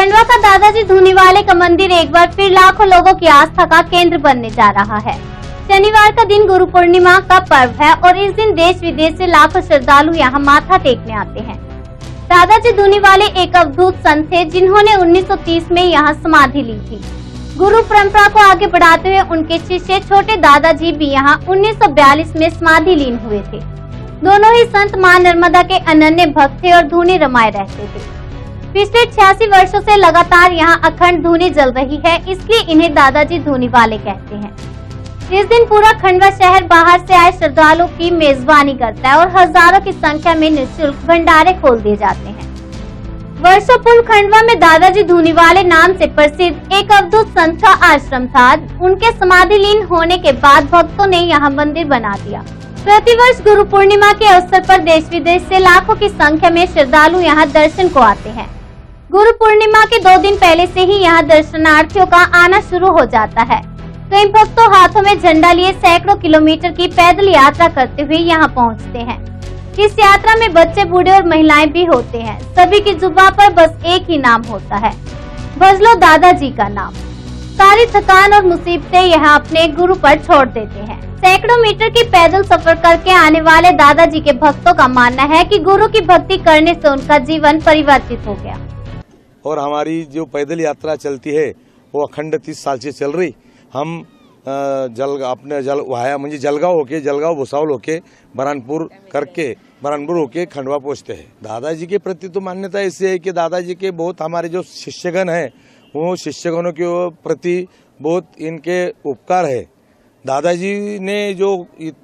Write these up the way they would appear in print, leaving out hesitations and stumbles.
खंडवा का दादाजी धूनीवाले का मंदिर एक बार फिर लाखों लोगों की आस्था का केंद्र बनने जा रहा है। शनिवार का दिन गुरु पूर्णिमा का पर्व है और इस दिन देश विदेश से लाखों श्रद्धालु यहाँ माथा टेकने आते हैं। दादाजी धूनीवाले एक अवधूत संत थे जिन्होंने 1930 में यहाँ समाधि ली थी। गुरु परंपरा को आगे बढ़ाते हुए उनके शिष्य छोटे दादाजी भी यहाँ 1942 में समाधि लीन हुए थे। दोनों ही संत मां नर्मदा के अनन्य भक्त थे और धूनी रमाए रहते थे। पिछले 86 वर्षों से लगातार यहाँ अखंड धूनी जल रही है, इसलिए इन्हें दादाजी धूनीवाले कहते हैं। इस दिन पूरा खंडवा शहर बाहर से आए श्रद्धालुओं की मेजबानी करता है और हजारों की संख्या में निःशुल्क भंडारे खोल दिए जाते हैं। वर्षों पूर्व खंडवा में दादाजी धूनीवाले नाम से प्रसिद्ध एक अवधूत संत का आश्रम था। उनके समाधि लीन होने के बाद भक्तों ने यहाँ मंदिर बना दिया। प्रतिवर्ष गुरु पूर्णिमा के अवसर पर देश विदेश से लाखों की संख्या में श्रद्धालु यहाँ दर्शन को आते हैं। गुरु पूर्णिमा के 2 दिन पहले से ही यहाँ दर्शनार्थियों का आना शुरू हो जाता है। कई भक्तों हाथों में झंडा लिए सैकड़ों किलोमीटर की पैदल यात्रा करते हुए यहाँ पहुँचते हैं। इस यात्रा में बच्चे, बूढ़े और महिलाएं भी होते हैं। सभी की जुबान पर बस एक ही नाम होता है, भज लो दादाजी का नाम। सारी थकान और मुसीबतें यहाँ अपने गुरु पर छोड़ देते हैं। सैकड़ों मीटर की पैदल सफर करके आने वाले दादाजी के भक्तों का मानना है कि गुरु की भक्ति करने से उनका जीवन परिवर्तित हो गया। और हमारी जो पैदल यात्रा चलती है वो अखंड 30 साल से चल रही। हम म्हणजे जलगांव भुसावल होके बरहानपुर करके बरहानपुर होके खंडवा पहुँचते हैं। दादाजी के प्रति तो मान्यता ऐसी है कि दादाजी के बहुत हमारे जो शिष्यगण हैं वो शिष्यगणों के प्रति बहुत इनके उपकार है। दादाजी ने जो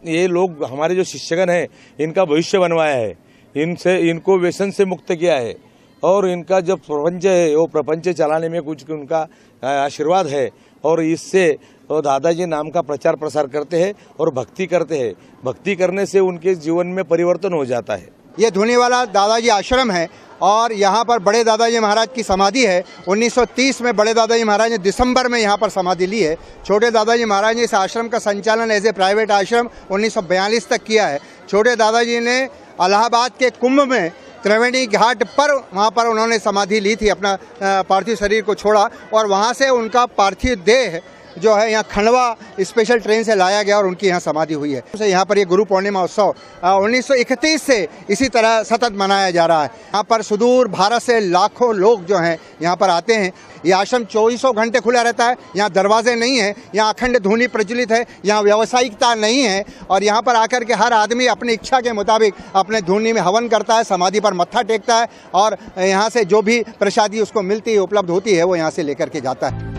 ये लोग हमारे जो शिष्यगण हैं इनका भविष्य बनवाया है, इनको व्यसन से मुक्त किया है और इनका जो प्रपंच है वो प्रपंच चलाने में कुछ उनका आशीर्वाद है और इससे तो दादाजी नाम का प्रचार प्रसार करते हैं और भक्ति करते हैं। भक्ति करने से उनके जीवन में परिवर्तन हो जाता है। ये धूनीवाला दादाजी आश्रम है और यहाँ पर बड़े दादाजी महाराज की समाधि है। 1930 में बड़े दादाजी महाराज ने दिसंबर में यहाँ पर समाधि ली है। छोटे दादाजी महाराज ने इस आश्रम का संचालन एज ए प्राइवेट आश्रम 1942 तक किया है। छोटे दादाजी ने इलाहाबाद के कुंभ में त्रिवेणी घाट पर वहाँ पर उन्होंने समाधि ली थी, अपना पार्थिव शरीर को छोड़ा और वहाँ से उनका पार्थिव देह जो है यहाँ खंडवा स्पेशल ट्रेन से लाया गया और उनकी यहाँ समाधि हुई है। यहाँ पर ये गुरु पूर्णिमा उत्सव 1931 से इसी तरह सतत मनाया जा रहा है। यहाँ पर सुदूर भारत से लाखों लोग जो हैं यहाँ पर आते हैं। ये आश्रम 24 घंटे खुला रहता है। यहाँ दरवाजे नहीं हैं, यहाँ अखंड धूनी प्रचलित है, यहाँ व्यावसायिकता नहीं है और यहाँ पर आकर के हर आदमी अपनी इच्छा के मुताबिक अपने धूनी में हवन करता है, समाधि पर मत्था टेकता है और यहाँ से जो भी प्रसादी उसको मिलती है, उपलब्ध होती है, वो यहाँ से लेकर के जाता है।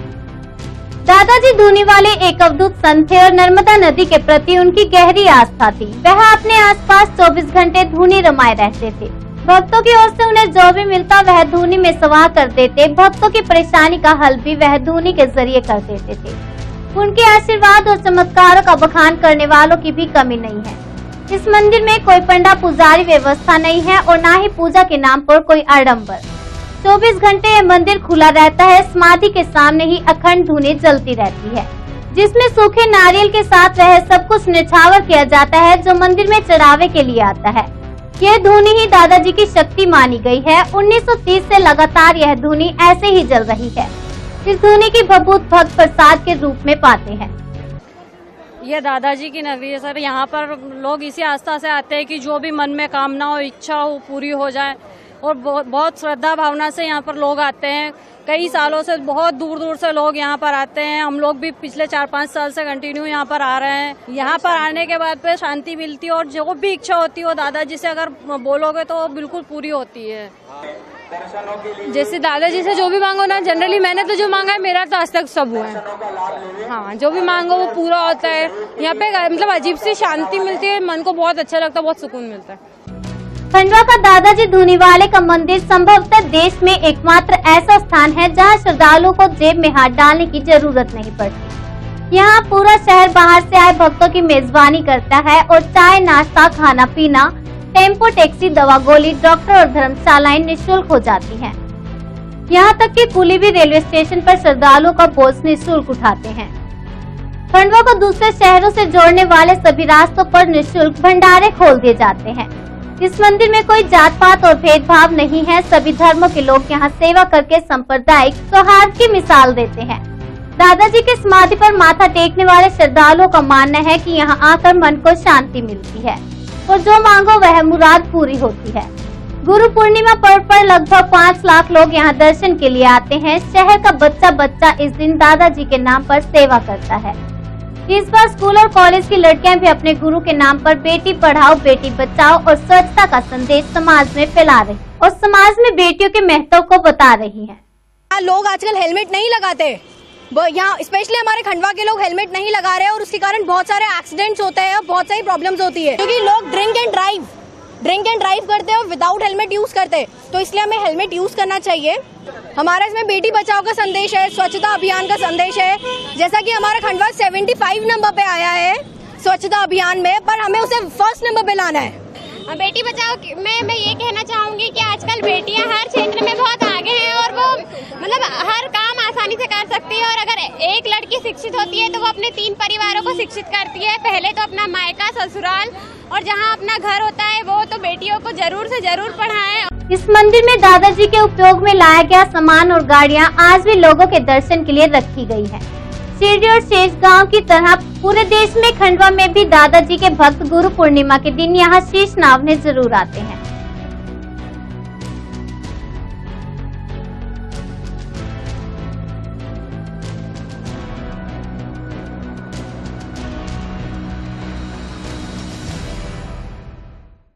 दादाजी धूनीवाले एक अवधूत संत थे और नर्मदा नदी के प्रति उनकी गहरी आस्था थी। वह अपने आसपास 24 घंटे धूनी रमाए रहते थे। भक्तों की ओर से उन्हें जो भी मिलता वह धूनी में समा कर देते। भक्तों की परेशानी का हल भी वह धूनी के जरिए कर देते थे। उनके आशीर्वाद और चमत्कारों का बखान करने वालों की भी कमी नहीं है। इस मंदिर में कोई पंडा पुजारी व्यवस्था नहीं है और न ही पूजा के नाम पर कोई आडम्बर। 24 घंटे यह मंदिर खुला रहता है। समाधि के सामने ही अखंड धूनी जलती रहती है, जिसमें सूखे नारियल के साथ वह सब कुछ निछावर किया जाता है जो मंदिर में चढ़ावे के लिए आता है। यह धूनी ही दादाजी की शक्ति मानी गई है। 1930 से लगातार यह धूनी ऐसे ही जल रही है। इस धूनी की भभूत भक्त प्रसाद के रूप में पाते हैं। यह दादाजी की नगरी है सर। यहाँ पर लोग इसी आस्था से आते हैं कि जो भी मन में कामना हो, इच्छा हो, पूरी हो जाए और बहुत श्रद्धा भावना से यहाँ पर लोग आते हैं। कई सालों से बहुत दूर दूर से लोग यहाँ पर आते हैं। हम लोग भी पिछले 4-5 साल से कंटिन्यू यहाँ पर आ रहे हैं। यहाँ पर आने के बाद पे शांति मिलती है और जो भी इच्छा होती है वो दादाजी से अगर बोलोगे तो बिल्कुल पूरी होती है। जैसे दादाजी से जो भी मांगो ना, जनरली मैंने तो जो मांगा है मेरा तो आज तक सब हुआ है। हाँ, जो भी मांगो वो पूरा होता है। यहाँ पे मतलब अजीब सी शांति मिलती है, मन को बहुत अच्छा लगता है, बहुत सुकून मिलता है। खंडवा का दादाजी धूनीवाले का मंदिर संभवतः देश में एकमात्र ऐसा स्थान है जहां श्रद्धालुओं को जेब में हाथ डालने की जरूरत नहीं पड़ती। यहाँ पूरा शहर बाहर से आए भक्तों की मेजबानी करता है और चाय, नाश्ता, खाना पीना, टेम्पो, टैक्सी, दवा, गोली, डॉक्टर और धर्मशालाएं निःशुल्क हो जाती हैं। यहाँ तक कि कुली भी रेलवे स्टेशन पर श्रद्धालुओं का बोझ निःशुल्क उठाते हैं। खंडवा को दूसरे शहरों से जोड़ने वाले सभी रास्तों पर निःशुल्क भंडारे खोल दिए जाते हैं। इस मंदिर में कोई जात पात और भेदभाव नहीं है। सभी धर्मों के लोग यहाँ सेवा करके सांप्रदायिक सौहार्द की मिसाल देते हैं। दादाजी के समाधि पर माथा टेकने वाले श्रद्धालुओं का मानना है कि यहाँ आकर मन को शांति मिलती है और जो मांगो वह मुराद पूरी होती है। गुरु पूर्णिमा पर्व पर लगभग 5 लाख लोग यहाँ दर्शन के लिए आते हैं। शहर का बच्चा बच्चा इस दिन दादाजी के नाम पर सेवा करता है। इस बार स्कूल और कॉलेज की लड़कियां भी अपने गुरु के नाम पर बेटी पढ़ाओ बेटी बचाओ और स्वच्छता का संदेश समाज में फैला रही और समाज में बेटियों के महत्व को बता रही हैं। लोग आजकल हेलमेट नहीं लगाते, यहाँ स्पेशली हमारे खंडवा के लोग हेलमेट नहीं लगा रहे और उसके कारण बहुत सारे एक्सीडेंट्स होते हैं और बहुत सारी प्रॉब्लम्स होती है, क्योंकि लोग ड्रिंक एंड ड्राइव करते हैं और विदाउट हेलमेट यूज करते हैं। तो इसलिए हमें हेलमेट यूज करना चाहिए। हमारा इसमें बेटी बचाओ का संदेश है, स्वच्छता अभियान का संदेश है। जैसा कि हमारा खंडवा 75 नंबर पे आया है स्वच्छता अभियान में, पर हमें उसे फर्स्ट नंबर पे लाना है। बेटी बचाओ में मैं ये कहना चाहूंगी कि आजकल बेटियां हर क्षेत्र में बहुत आगे हैं और वो मतलब हर काम आसानी से कर सकती है। और अगर एक लड़की शिक्षित होती है तो वो अपने 3 परिवारों को शिक्षित करती है। पहले तो अपना मायका, ससुराल और जहाँ अपना घर होता है वो तो बेटियों को जरूर से जरूर पढ़ाएं। इस मंदिर में दादाजी के उपयोग में लाया गया सामान और गाड़ियाँ आज भी लोगों के दर्शन के लिए रखी गई है। शिरडी और शेषगांव की तरह पूरे देश में खंडवा में भी दादाजी के भक्त गुरु पूर्णिमा के दिन यहाँ शीश नावने जरूर आते हैं।